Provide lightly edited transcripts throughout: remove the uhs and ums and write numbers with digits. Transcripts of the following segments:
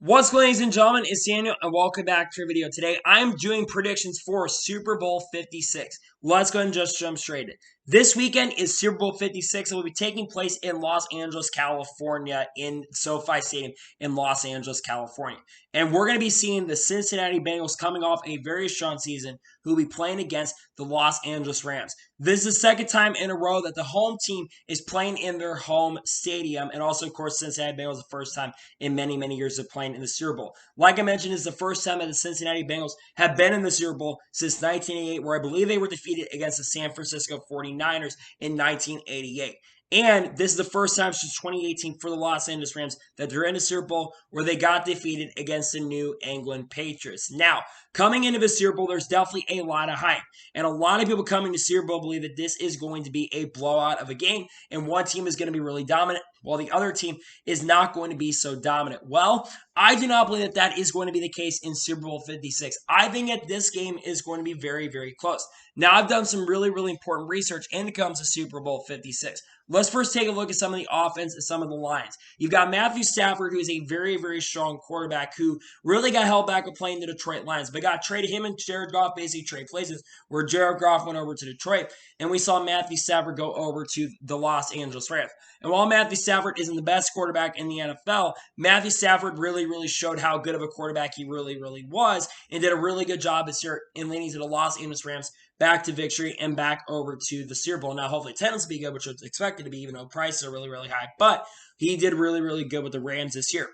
What's going on, ladies and gentlemen? It's Daniel, and welcome back to our video. Today, I'm doing predictions for Super Bowl 56. Let's go ahead and just jump straight in. This weekend is Super Bowl 56. It will be taking place in Los Angeles, California, in SoFi Stadium in Los Angeles, California. And we're going to be seeing the Cincinnati Bengals coming off a very strong season, who will be playing against the Los Angeles Rams. This is the second time in a row that the home team is playing in their home stadium, and also, of course, Cincinnati Bengals the first time in many, many years of playing in the Super Bowl. Like I mentioned, it's the first time that the Cincinnati Bengals have been in the Super Bowl since 1988, where I believe they were defeated against the San Francisco 49ers in 1988. And this is the first time since 2018 for the Los Angeles Rams that they're in a Super Bowl where they got defeated against the New England Patriots. Now, coming into the Super Bowl, there's definitely a lot of hype. And a lot of people coming to Super Bowl believe that this is going to be a blowout of a game, and one team is going to be really dominant, while the other team is not going to be so dominant. Well, I do not believe that that is going to be the case in Super Bowl 56. I think that this game is going to be very, very close. Now, I've done some really, really important research when it comes to Super Bowl 56. Let's first take a look at some of the offense and some of the lines. You've got Matthew Stafford, who is a very, very strong quarterback who really got held back with playing the Detroit Lions, but got traded. Him and Jared Goff basically trade places, where Jared Goff went over to Detroit, and we saw Matthew Stafford go over to the Los Angeles Rams. And while Matthew Stafford isn't the best quarterback in the NFL, Matthew Stafford really, really showed how good of a quarterback he really, really was, and did a really good job this year in leading to the Los Angeles Rams back to victory and back over to the Super Bowl. Now, hopefully, attendance will be good, which was expected to be, even though prices are really, really high. But he did really, really good with the Rams this year.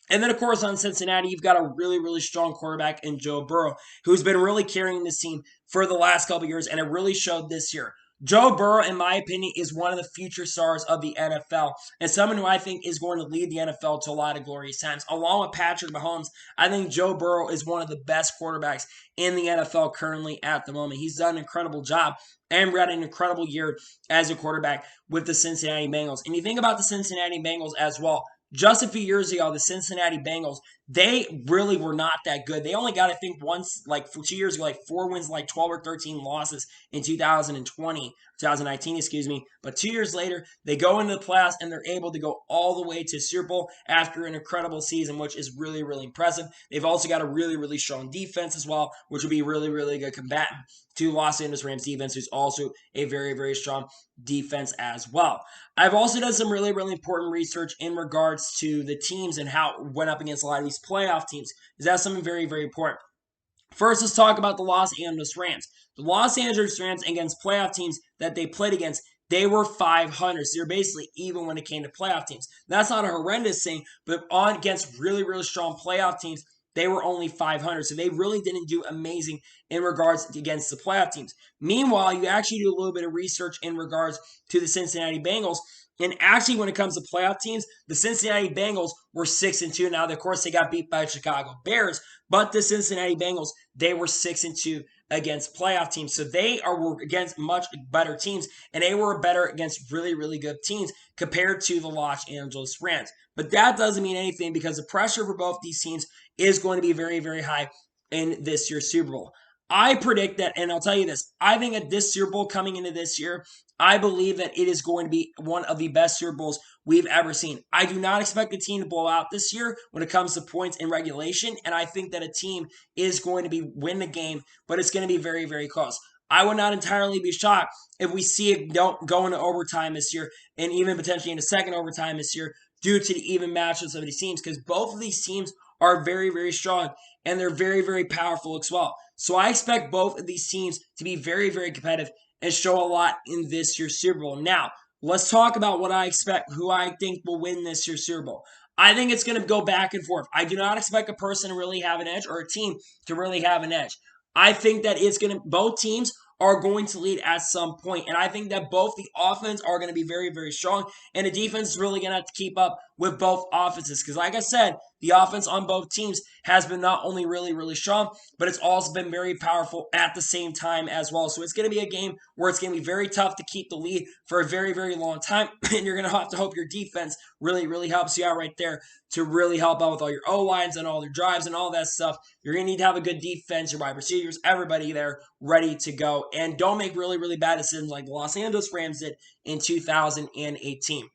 And then, of course, on Cincinnati, you've got a really, really strong quarterback in Joe Burrow, who's been really carrying this team for the last couple years, and it really showed this year. Joe Burrow, in my opinion, is one of the future stars of the NFL, and someone who I think is going to lead the NFL to a lot of glorious times. Along with Patrick Mahomes, I think Joe Burrow is one of the best quarterbacks in the NFL currently at the moment. He's done an incredible job and had an incredible year as a quarterback with the Cincinnati Bengals. And you think about the Cincinnati Bengals as well. Just a few years ago, the Cincinnati Bengals, they really were not that good. They only got, I think, once, like 2 years ago, like 4 wins, like 12 or 13 losses in 2019, excuse me. But 2 years later, they go into the playoffs and they're able to go all the way to Super Bowl after an incredible season, which is really, really impressive. They've also got a really, really strong defense as well, which will be really, really good combatant to Los Angeles Rams defense, who's also a very, very strong defense as well. I've also done some really, really important research in regards to the teams and how it went up against a lot of these playoff teams, because that's something very, very important. First, let's talk about the Los Angeles Rams. The Los Angeles Rams against playoff teams that they played against, they were 500. So they're basically even when it came to playoff teams. That's not a horrendous thing, but on against really, really strong playoff teams, they were only 500. So they really didn't do amazing in regards to against the playoff teams. Meanwhile, you actually do a little bit of research in regards to the Cincinnati Bengals. And actually, when it comes to playoff teams, the Cincinnati Bengals were 6-2. Now, of course, they got beat by the Chicago Bears, but the Cincinnati Bengals, they were 6-2 against playoff teams. So they were against much better teams, and they were better against really, really good teams compared to the Los Angeles Rams. But that doesn't mean anything, because the pressure for both these teams is going to be very, very high in this year's Super Bowl. I predict that, and I'll tell you this, I think that this Super Bowl coming into this year, I believe that it is going to be one of the best Super Bowls we've ever seen. I do not expect a team to blow out this year when it comes to points in regulation, and I think that a team is going to win the game, but it's going to be very, very close. I would not entirely be shocked if we see it don't go into overtime this year, and even potentially into second overtime this year, due to the even matchups of these teams, because both of these teams are very, very strong, and they're very, very powerful as well. So I expect both of these teams to be very, very competitive and show a lot in this year's Super Bowl. Now, let's talk about what I expect, who I think will win this year's Super Bowl. I think it's going to go back and forth. I do not expect a person to really have an edge, or a team to really have an edge. I think that both teams are going to lead at some point. And I think that both the offense are going to be very, very strong, and the defense is really going to have to keep up with both offenses. Because like I said, the offense on both teams has been not only really, really strong, but it's also been very powerful at the same time as well. So it's going to be a game where it's going to be very tough to keep the lead for a very, very long time. And you're going to have to hope your defense really, really helps you out right there to really help out with all your O-lines and all their drives and all that stuff. You're going to need to have a good defense, your wide receivers, everybody there ready to go. And don't make really, really bad decisions like the Los Angeles Rams did in 2018.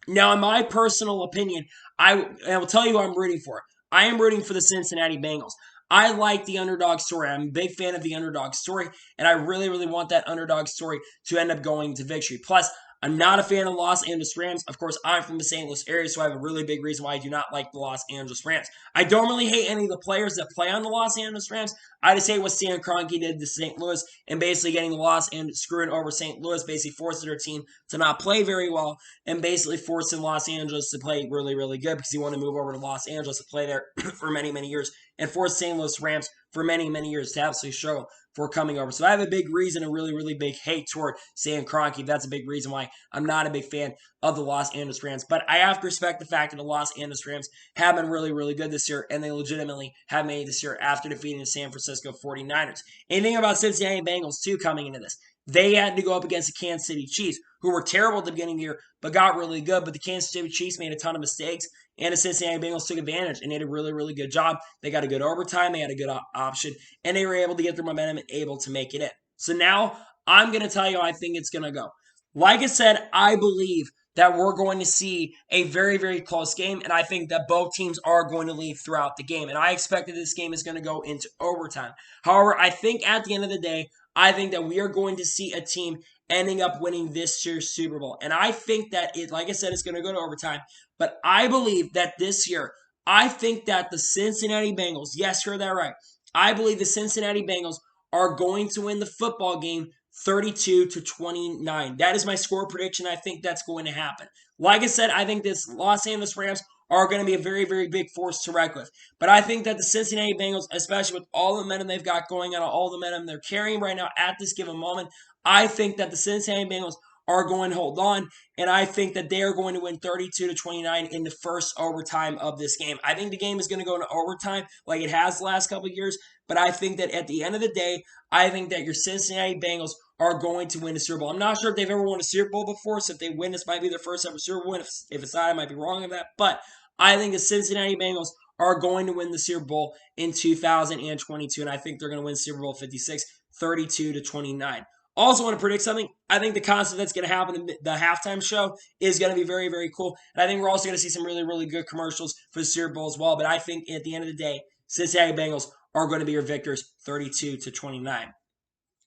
Now, in my personal opinion, I will tell you who I'm rooting for. I am rooting for the Cincinnati Bengals. I like the underdog story. I'm a big fan of the underdog story, and I really, really want that underdog story to end up going to victory. Plus, I'm not a fan of the Los Angeles Rams. Of course, I'm from the St. Louis area, so I have a really big reason why I do not like the Los Angeles Rams. I don't really hate any of the players that play on the Los Angeles Rams. I just hate what Stan Kroenke did to St. Louis and basically getting the loss and screwing over St. Louis, basically forcing their team to not play very well and basically forcing Los Angeles to play really, really good because he wanted to move over to Los Angeles to play there for many, many years and forced St. Louis Rams for many, many years to absolutely show for coming over. So I have a big reason, a really, really big hate toward Stan Kroenke. That's a big reason why I'm not a big fan of the Los Angeles Rams. But I have to respect the fact that the Los Angeles Rams have been really, really good this year, and they legitimately have made it this year after defeating the San Francisco 49ers. Anything about Cincinnati Bengals, too, coming into this. They had to go up against the Kansas City Chiefs, who were terrible at the beginning of the year, but got really good. But the Kansas City Chiefs made a ton of mistakes, and the Cincinnati Bengals took advantage and did a really, really good job. They got a good overtime, they had a good option, and they were able to get their momentum and able to make it in. So now I'm going to tell you how I think it's going to go. Like I said, I believe that we're going to see a very, very close game, and I think that both teams are going to lead throughout the game. And I expect that this game is going to go into overtime. However, I think at the end of the day, I think that we are going to see a team ending up winning this year's Super Bowl. And I think that like I said, it's going to go to overtime. But I believe that this year, I think that the Cincinnati Bengals, yes, heard that right. I believe the Cincinnati Bengals are going to win the football game 32-29. That is my score prediction. I think that's going to happen. Like I said, I think this Los Angeles Rams are going to be a very, very big force to reckon with. But I think that the Cincinnati Bengals, especially with all the momentum they've got going on, all the momentum they're carrying right now at this given moment, I think that the Cincinnati Bengals are going to hold on, and I think that they are going to win 32-29 in the first overtime of this game. I think the game is going to go into overtime like it has the last couple of years, but I think that at the end of the day, I think that your Cincinnati Bengals are going to win a Super Bowl. I'm not sure if they've ever won a Super Bowl before, so if they win, this might be their first ever Super Bowl win. If it's not, I might be wrong on that, but I think the Cincinnati Bengals are going to win the Super Bowl in 2022, and I think they're going to win Super Bowl 56, 32-29. Also, want to predict something. I think the concept that's going to happen in the halftime show is going to be very, very cool. And I think we're also going to see some really, really good commercials for the Super Bowl as well. But I think at the end of the day, Cincinnati Bengals are going to be your victors 32-29.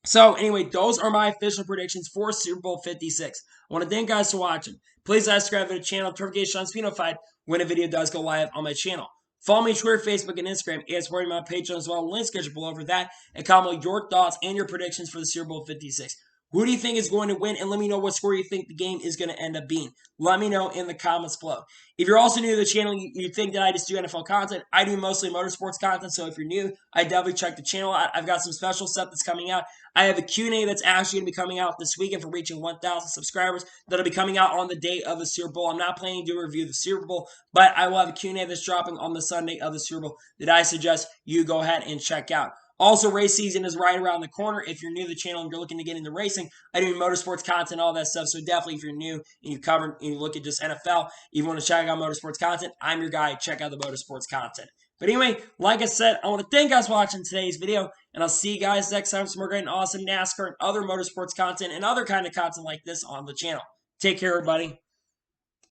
So, anyway, those are my official predictions for Super Bowl 56. I want to thank you guys for watching. Please subscribe to the channel, notifications be notified when a video does go live on my channel. Follow me on Twitter, Facebook, and Instagram, and supporting my Patreon as well. Links are below for that. And comment your thoughts and your predictions for the Super Bowl 56. Who do you think is going to win? And let me know what score you think the game is going to end up being. Let me know in the comments below. If you're also new to the channel, you think that I just do NFL content. I do mostly motorsports content, so if you're new, I definitely check the channel out. I've got some special stuff that's coming out. I have a Q&A that's actually going to be coming out this weekend for reaching 1,000 subscribers. That'll be coming out on the day of the Super Bowl. I'm not planning to do a review of the Super Bowl, but I will have a Q&A that's dropping on the Sunday of the Super Bowl that I suggest you go ahead and check out. Also, race season is right around the corner. If you're new to the channel and you're looking to get into racing, I do motorsports content, all that stuff. So definitely, if you're new and you cover and you look at just NFL, if you want to check out motorsports content, I'm your guy. Check out the motorsports content. But anyway, like I said, I want to thank you guys for watching today's video, and I'll see you guys next time for some more great and awesome NASCAR and other motorsports content and other kind of content like this on the channel. Take care, everybody.